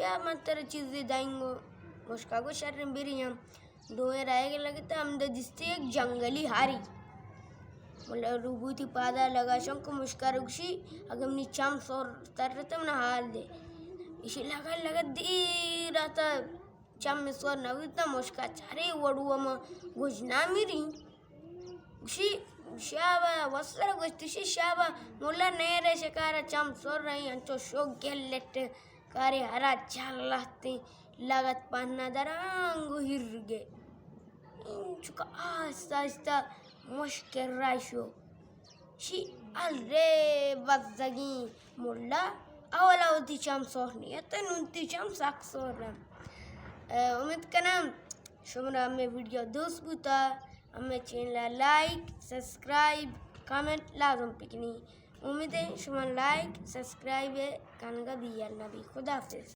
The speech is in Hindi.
क्या मतर चीज़ें दाएंगो मुश्का को शर्म बिरियम दोए राय लगता हम दिस्ते एक जंगली हारी मतलब रूबूती पादा लगा शंको मुश्का रुक्षी अगर नीचाम सोर तरतम ना हाल दे इसी लगा दी रहता चम में सोर नवीता मुश्का चारे वड़ुआ में गुजना मिरी उसी शाबा वस्त्र गुस्तिशी शाबा मुला नेरे शिकारा चम सोर रही अंचो शोक गेलेट कारे हरा चालते लागत पन्ना दरांगो हिरगे चुका आस्ता आस्ता मुश्किल राशो शी अलरे बज़गी मुला अवला उती चम सोरनी यतन उती चम साक सोरम उम्मीद करना शुमरा में वीडियो दोस्त बुता हमें चैनल लाइक सब्सक्राइब कमेंट लाजम पिकनी उम्मीद है शुमन लाइक सब्सक्राइब है कानगा भी खुदा हाफिज़।